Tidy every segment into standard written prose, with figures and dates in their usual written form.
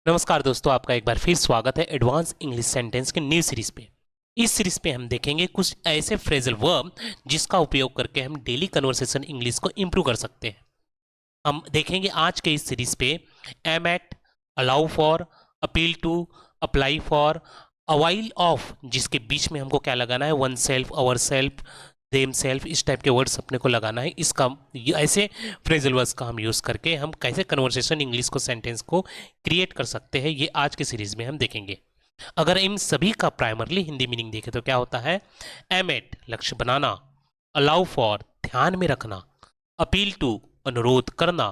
नमस्कार दोस्तों, आपका एक बार फिर स्वागत है एडवांस इंग्लिश सेंटेंस के न्यू सीरीज पे। इस सीरीज पे हम देखेंगे कुछ ऐसे फ्रेजल वर्ब जिसका उपयोग करके हम डेली कन्वर्सेशन इंग्लिश को इम्प्रूव कर सकते हैं। हम देखेंगे आज के इस सीरीज पे aim at, allow for, appeal to, apply for, avail of, जिसके बीच में हमको क्या लगाना है, one self, our self, them self, इस टाइप के वर्ड्स अपने को लगाना है। इसका ऐसे फ्रेजल वर्ड्स का हम यूज़ करके हम कैसे कन्वर्सेशन इंग्लिश को सेंटेंस को क्रिएट कर सकते हैं, ये आज के सीरीज में हम देखेंगे। अगर इन सभी का प्राइमरली हिंदी मीनिंग देखें तो क्या होता है, एम एट लक्ष्य बनाना, अलाउ फॉर ध्यान में रखना, अपील टू अनुरोध करना,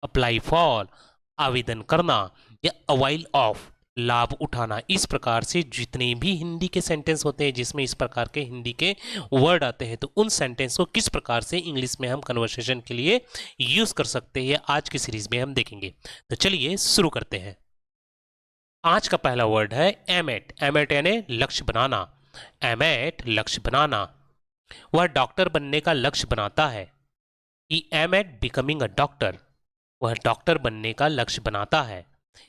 अप्लाई फॉर आवेदन करना, या अवाइल ऑफ लाभ उठाना। इस प्रकार से जितने भी हिंदी के सेंटेंस होते हैं जिसमें इस प्रकार के हिंदी के वर्ड आते हैं, तो उन सेंटेंस को किस प्रकार से इंग्लिश में हम कन्वर्सेशन के लिए यूज कर सकते हैं आज की सीरीज में हम देखेंगे। तो चलिए शुरू करते हैं। आज का पहला वर्ड है एम एट। एम एट यानी लक्ष्य बनाना। एम एट लक्ष्य बनाना। वह डॉक्टर बनने का लक्ष्य बनाता है। He aim at becoming a doctor. वह डॉक्टर बनने का लक्ष्य बनाता है।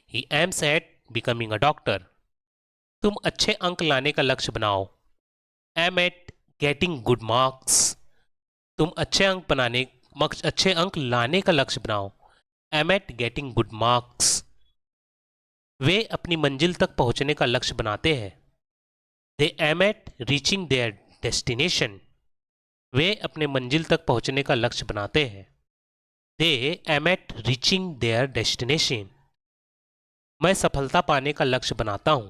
He aims at becoming a doctor. तुम अच्छे अंक लाने का लक्ष्य बनाओ। Aim at getting good marks. तुम अच्छे अंक लाने का लक्ष्य बनाओ। Aim at getting good marks. वे अपनी मंजिल तक पहुंचने का लक्ष्य बनाते हैं। They aim at reaching their destination. वे अपने मंजिल तक पहुंचने का लक्ष्य बनाते हैं। They aim at reaching their destination. मैं सफलता पाने का लक्ष्य बनाता हूं।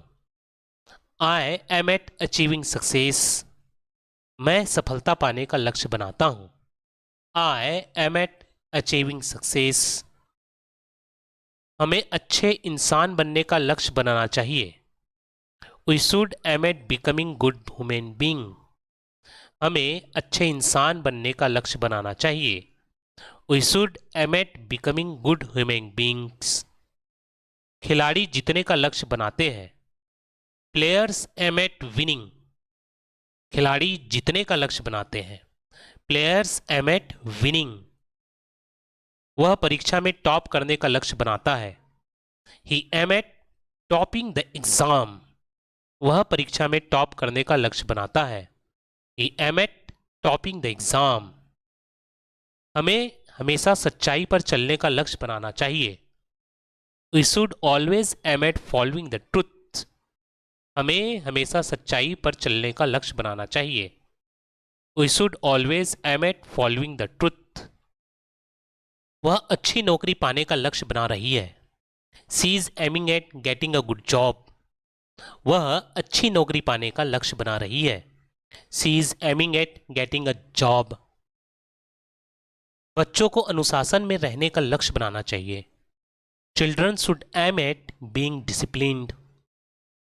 I aim at achieving success. मैं सफलता पाने का लक्ष्य बनाता हूं। I aim at achieving success. हमें अच्छे इंसान बनने का लक्ष्य बनाना चाहिए। We should aim at becoming good human being. हमें अच्छे इंसान बनने का लक्ष्य बनाना चाहिए। We should aim at becoming good human beings. खिलाड़ी जीतने का लक्ष्य बनाते हैं। Players aim at winning. खिलाड़ी जीतने का लक्ष्य बनाते हैं। Players aim at winning. वह परीक्षा में टॉप करने का लक्ष्य बनाता है। He aim at topping the exam. वह परीक्षा में टॉप करने का लक्ष्य बनाता है। He aim at topping the exam. हमें हमेशा सच्चाई पर चलने का लक्ष्य बनाना चाहिए। We should always aim at following the truth. हमें हमेशा सच्चाई पर चलने का लक्ष्य बनाना चाहिए। We should always aim at following the truth. वह अच्छी नौकरी पाने का लक्ष्य बना रही है। She is aiming at getting a good job. वह अच्छी नौकरी पाने का लक्ष्य बना रही है। She is aiming at getting a job. बच्चों को अनुशासन में रहने का लक्ष्य बनाना चाहिए। Children should aim at being disciplined.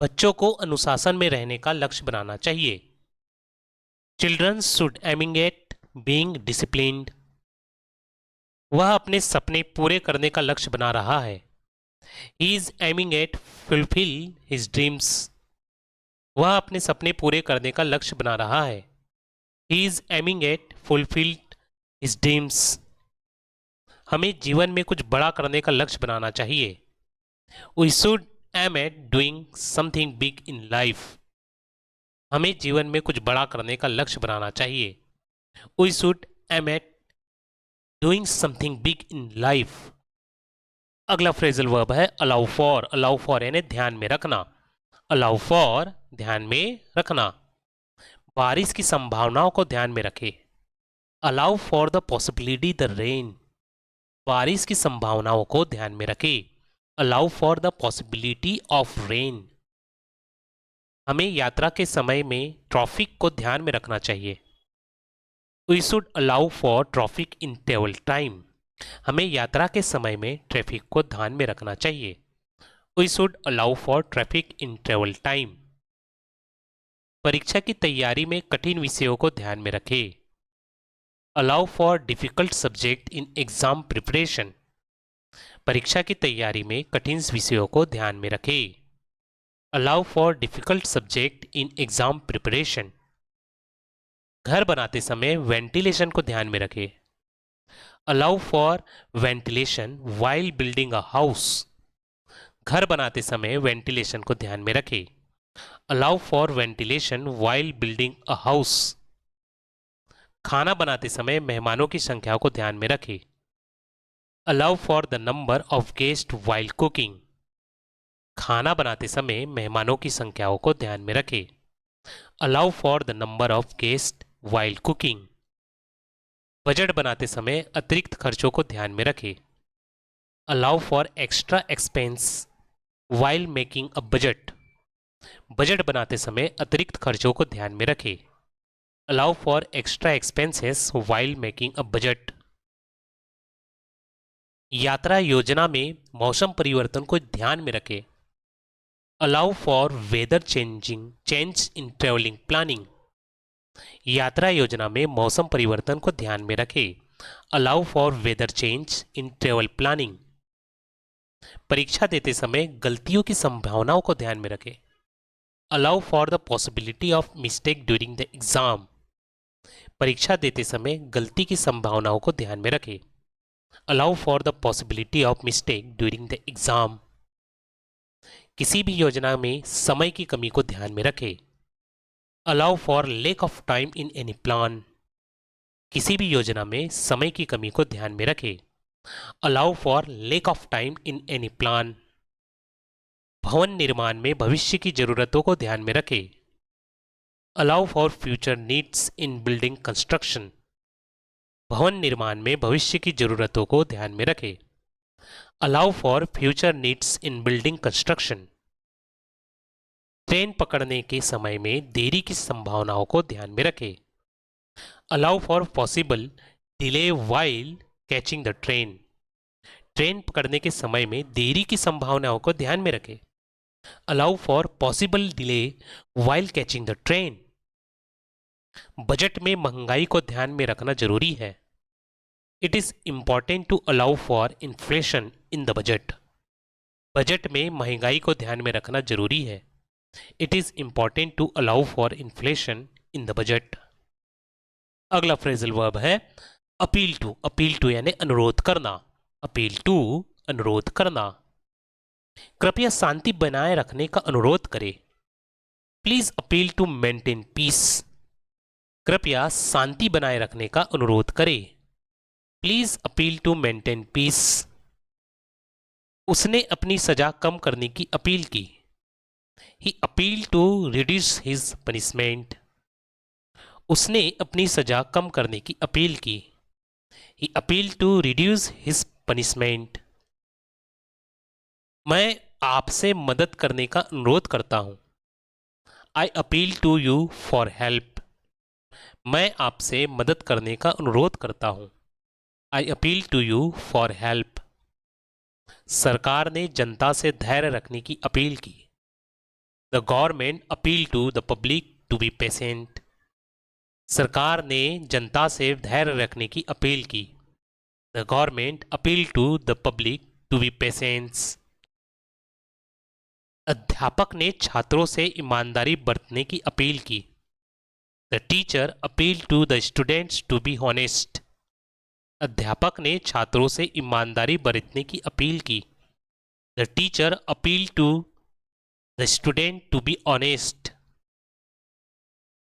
बच्चों को अनुशासन में रहने का लक्ष्य बनाना चाहिए। Children should aiming at being disciplined. वह अपने सपने पूरे करने का लक्ष्य बना रहा है। He is aiming eight fulfil his dreams. वह अपने सपने पूरे करने का लक्ष्य बना रहा है। He is aiming eight fulfil his dreams. हमें जीवन में कुछ बड़ा करने का लक्ष्य बनाना चाहिए। We should aim at doing something big in life. हमें जीवन में कुछ बड़ा करने का लक्ष्य बनाना चाहिए। We should aim at doing something big in life. अगला फ्रेजल वर्ब है अलाउ फॉर। अलाउ फॉर यानी ध्यान में रखना। अलाउ फॉर ध्यान में रखना। बारिश की संभावनाओं को ध्यान में रखें। Allow for the possibility the rain. बारिश की संभावनाओं को ध्यान में रखें। Allow for the possibility of rain. हमें यात्रा के समय में ट्रैफिक को ध्यान में रखना चाहिए। We should allow for traffic in travel time. हमें यात्रा के समय में ट्रैफिक को ध्यान में रखना चाहिए। We should allow for traffic in travel time. परीक्षा की तैयारी में कठिन विषयों को ध्यान में रखें। Allow for difficult subject in exam preparation. परीक्षा की तैयारी में कठिन विषयों को ध्यान में रखें। Allow for difficult subject in exam preparation. घर बनाते समय वेंटिलेशन को ध्यान में रखें। Allow for ventilation while building a house. घर बनाते समय वेंटिलेशन को ध्यान में रखें। Allow for ventilation while building a house. खाना बनाते समय मेहमानों की संख्या को ध्यान में रखें। Allow for the number of guest while cooking. खाना बनाते समय मेहमानों की संख्याओं को ध्यान में रखें। Allow for the number of guest while cooking. Budget बनाते समय अतिरिक्त खर्चों को ध्यान में रखें। Allow for extra expense while making a budget. Budget बनाते समय अतिरिक्त खर्चों को ध्यान में रखें। Allow for extra expenses while making a budget. यात्रा योजना में मौसम परिवर्तन को ध्यान में रखें। Allow for weather change in travelling planning. यात्रा योजना में मौसम परिवर्तन को ध्यान में रखें। Allow for weather change in travel planning. परीक्षा देते समय गलतियों की संभावनाओं को ध्यान में रखें। Allow for the possibility of mistake during the exam. परीक्षा देते समय गलती की संभावनाओं को ध्यान में रखें। Allow for the possibility of mistake during the exam. किसी भी योजना में समय की कमी को ध्यान में रखें। Allow for lack of time in any plan. किसी भी योजना में समय की कमी को ध्यान में रखें। Allow for lack of time in any plan. भवन निर्माण में भविष्य की जरूरतों को ध्यान में रखें। Allow for future needs in building construction. भवन निर्माण में भविष्य की जरूरतों को ध्यान में रखें। Allow for future needs in building construction. Train पकड़ने के समय में देरी की संभावनाओं को ध्यान में रखें। Allow for possible delay while catching the train. Train पकड़ने के समय में देरी की संभावनाओं को ध्यान में रखें। Allow for possible delay while catching the train. Budget में महंगाई को ध्यान में रखना जरूरी है। It is important to allow for inflation in the budget. Budget में महंगाई को ध्यान में रखना जरूरी है। It is important to allow for inflation in the budget. अगला फ्रेजल वर्ब है अपील टू। अपील टू यानी अनुरोध करना। अपील टू अनुरोध करना। कृपया शांति बनाए रखने का अनुरोध करें। Please appeal to maintain peace. कृपया शांति बनाए रखने का अनुरोध करें। Please appeal to maintain peace. उसने अपनी सजा कम करने की अपील की। He appeal to reduce his punishment. उसने अपनी सजा कम करने की अपील की। He appeal to reduce his punishment. मैं आपसे मदद करने का अनुरोध करता हूं। I appeal to you for help. मैं आपसे मदद करने का अनुरोध करता हूं। I appeal to you for help. सरकार ने जनता से धैर्य रखने की अपील की। The government appeal to the public to be patient. सरकार ने जनता से धैर्य रखने की अपील की। The government appeal to the public to be patients. अध्यापक ने छात्रों से ईमानदारी बरतने की अपील की। The teacher appeal to the students to be honest. अध्यापक ने छात्रों से ईमानदारी बरतने की अपील की। The teacher appeal to the student to be honest.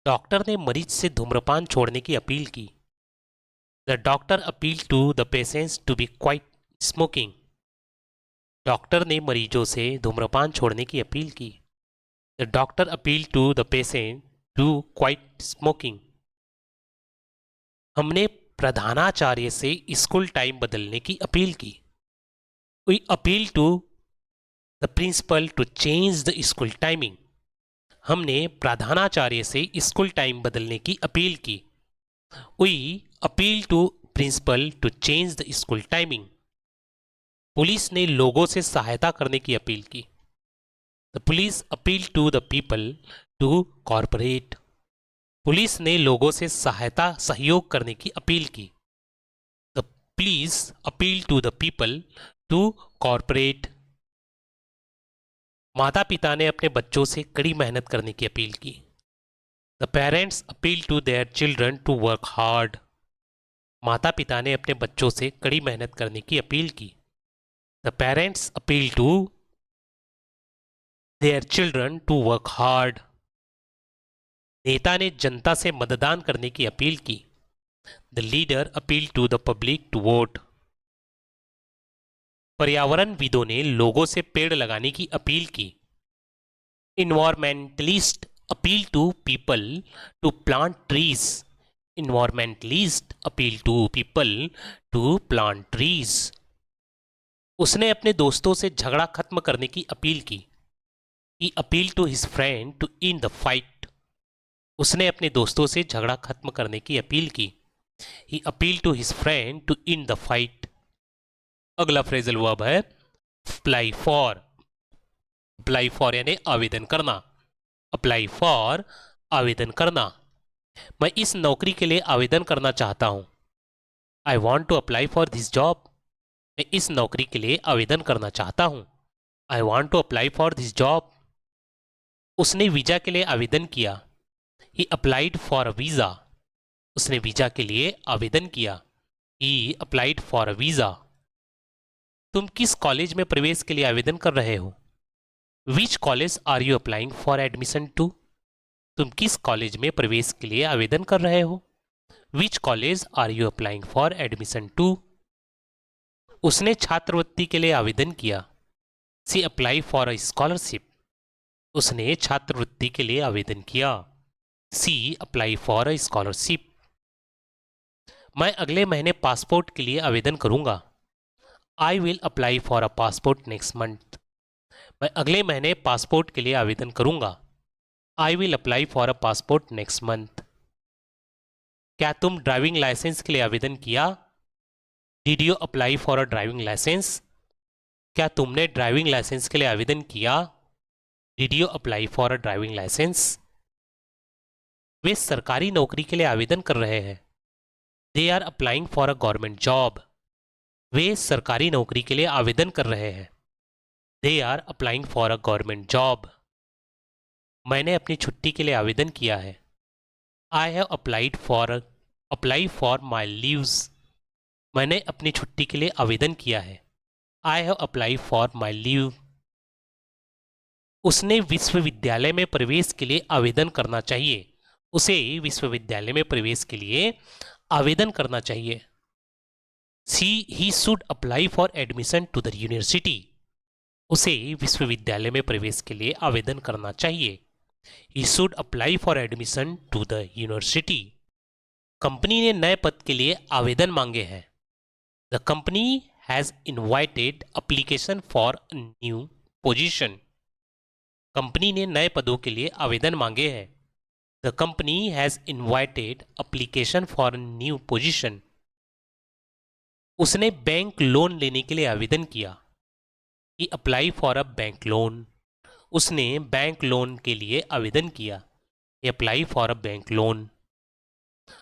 Doctor ने मरीज से धूम्रपान छोड़ने की अपील की। The doctor appeal to the patients to be quit smoking. Doctor ने मरीजों से धूम्रपान छोड़ने की अपील की। The doctor appeal to the patient to quit smoking. हमने प्रधानाचार्य से स्कूल टाइम बदलने की अपील की। We appeal to the principal to change the school timing. हमने प्रधानाचार्य से स्कूल टाइम बदलने की अपील की। We appeal to principal to change the school timing. Police ने लोगों से सहायता करने की अपील की। The police appeal to the people to corporate. Police ने लोगों से सहयोग करने की अपील की। The police appeal to the people to corporate. माता पिता ने अपने बच्चों से कड़ी मेहनत करने की अपील की। The parents appeal to their children to work hard. माता पिता ने अपने बच्चों से कड़ी मेहनत करने की अपील की। The parents appeal to their children to work hard. नेता ने जनता से मतदान करने की अपील की। The leader appeal to the public to vote. पर्यावरणविदों ने लोगों से पेड़ लगाने की अपील की। Environmentalist appeal to people to plant trees. Environmentalist appeal to people to plant trees. उसने अपने दोस्तों से झगड़ा खत्म करने की अपील की। He appealed to his friend to end the fight. उसने अपने दोस्तों से झगड़ा खत्म करने की अपील की। He appealed to his friend to end the fight. अगला फ्रेजल वर्ब है apply for. apply for यानी आवेदन करना। apply for आवेदन करना। मैं इस नौकरी के लिए आवेदन करना चाहता हूं। I want to apply for this job. मैं इस नौकरी के लिए आवेदन करना चाहता हूं। I want to apply for this job. उसने वीजा के लिए आवेदन किया। He applied for a visa. उसने वीजा के लिए आवेदन किया। He applied for a visa. तुम किस कॉलेज में प्रवेश के लिए आवेदन कर रहे हो? Which college are you applying for admission to? तुम किस कॉलेज में प्रवेश के लिए आवेदन कर रहे हो? Which college are you applying for admission to? उसने छात्रवृत्ति के लिए आवेदन किया। She applied for a scholarship. उसने छात्रवृत्ति के लिए आवेदन किया। She applied for a scholarship. मैं अगले महीने पासपोर्ट के लिए आवेदन करूंगा। I will apply for a passport next month. मैं अगले महीने पासपोर्ट के लिए आवेदन करूंगा। I will apply for a passport next month. क्या तुम ड्राइविंग लाइसेंस के लिए आवेदन किया? Did you apply for a driving license? क्या तुमने ड्राइविंग लाइसेंस के लिए आवेदन किया? Did you apply for a driving license? वे सरकारी नौकरी के लिए आवेदन कर रहे हैं। They are applying for a government job. वे सरकारी नौकरी के लिए आवेदन कर रहे हैं। They are applying for a government job. मैंने अपनी छुट्टी के लिए आवेदन किया है। I have apply for my leaves. मैंने अपनी छुट्टी के लिए आवेदन किया है। I have applied for my leave. उसने विश्वविद्यालय में प्रवेश के लिए आवेदन करना चाहिए। उसे विश्वविद्यालय में प्रवेश के लिए आवेदन करना चाहिए। He should apply for admission to the university. उसे विश्वविद्यालय में प्रवेश के लिए आवेदन करना चाहिए। He should apply for admission to the university. Company ने नए पद के लिए आवेदन मांगे हैं। The company has invited application for a new position. Company ने नए पदों के लिए आवेदन मांगे हैं। The company has invited application for a new position. उसने बैंक लोन लेने के लिए आवेदन किया। He applied for a bank loan. उसने बैंक लोन के लिए आवेदन किया। He applied for a bank loan.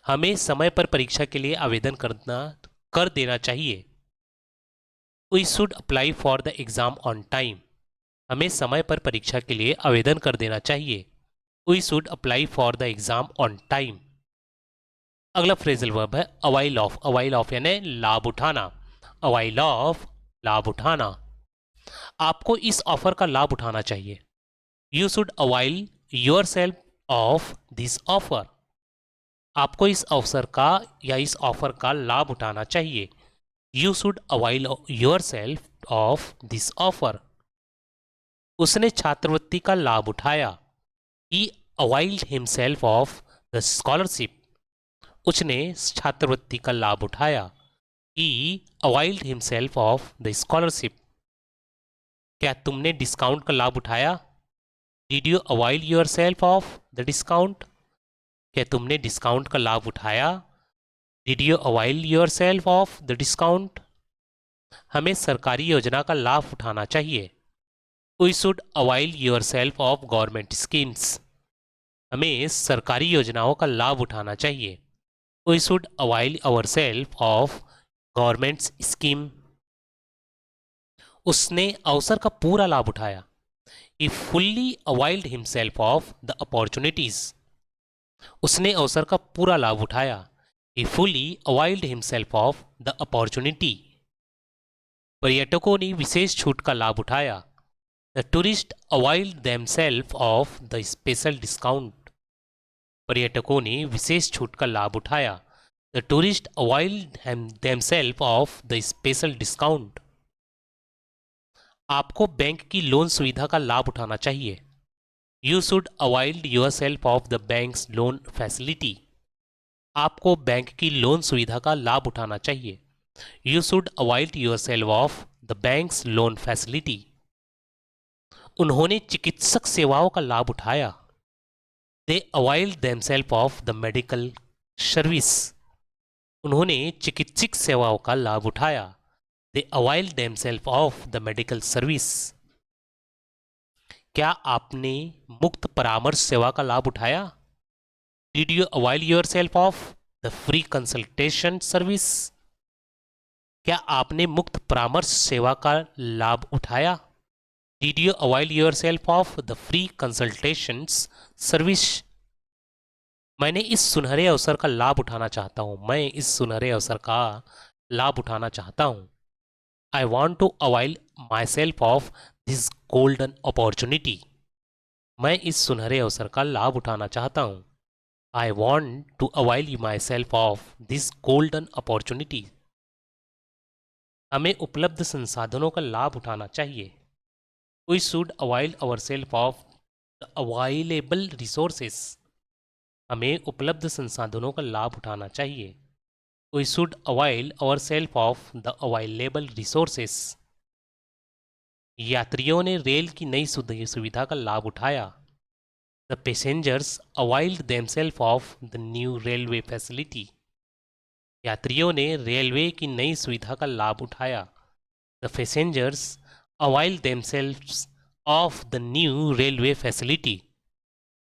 हमें समय पर परीक्षा के लिए आवेदन कर देना चाहिए। We should apply for the exam on time. हमें समय पर परीक्षा के लिए आवेदन कर देना चाहिए। We should apply for the exam on time. अगला फ्रेजल वर्ब है अवाइल ऑफ। अवाइल ऑफ यानी लाभ उठाना। अवाइल ऑफ लाभ उठाना। आपको इस ऑफर का लाभ उठाना चाहिए। You should avail yourself of this offer. आपको इस अवसर का या इस ऑफर का लाभ उठाना चाहिए। You should avail yourself of this offer. उसने छात्रवृत्ति का लाभ उठाया। He availed himself of the scholarship. उसने छात्रवृत्ति का लाभ उठाया। He availed himself of the scholarship. क्या तुमने डिस्काउंट का लाभ उठाया? Did you avail yourself of the discount? क्या तुमने डिस्काउंट का लाभ उठाया? Did you avail yourself of the discount? हमें सरकारी योजना का लाभ उठाना चाहिए। We should avail yourself of government schemes. हमें सरकारी योजनाओं का लाभ उठाना चाहिए। We should avail ourselves of government's scheme. उसने अवसर का पूरा लाभ उठाया। He fully availed himself of the opportunities. उसने अवसर का पूरा लाभ उठाया। He fully availed himself of the opportunity. पर्यटकों ने विशेष छूट का लाभ उठाया। The tourist availed themselves of the special discount. पर्यटकों ने विशेष छूट का लाभ उठाया। The tourist availed themselves of the special discount. आपको बैंक की लोन सुविधा का लाभ उठाना चाहिए। You should availed yourself of the bank's loan facility. आपको बैंक की लोन सुविधा का लाभ उठाना चाहिए। You should availed yourself of the bank's loan facility. उन्होंने चिकित्सक सेवाओं का लाभ उठाया। They availed themselves of the medical service. उन्होंने चिकित्सक सेवाओं का लाभ उठाया। They availed themselves of the medical service. क्या आपने मुक्त परामर्श सेवा का लाभ उठाया? Did you avail yourself of the free consultation service? क्या आपने मुक्त परामर्श सेवा का लाभ उठाया? Did you avail yourself of the free consultations service? मैंने इस सुनहरे अवसर का लाभ उठाना चाहता हूँ। मैं इस सुनहरे अवसर का लाभ उठाना चाहता हूँ। I want to avail myself of this golden opportunity. मैं इस सुनहरे अवसर का लाभ उठाना चाहता हूँ। I want to avail myself of this golden opportunity. हमें उपलब्ध संसाधनों का लाभ उठाना चाहिए। We should avail ourselves of the available resources। हमें उपलब्ध संसाधनों का लाभ उठाना चाहिए। We should avail ourselves of the available resources। यात्रियों ने रेल की नई सुविधा का लाभ उठाया। The passengers availed themselves of the new railway facility। यात्रियों ने रेलवे की नई सुविधा का लाभ उठाया। The passengers avail themselves of the new railway facility।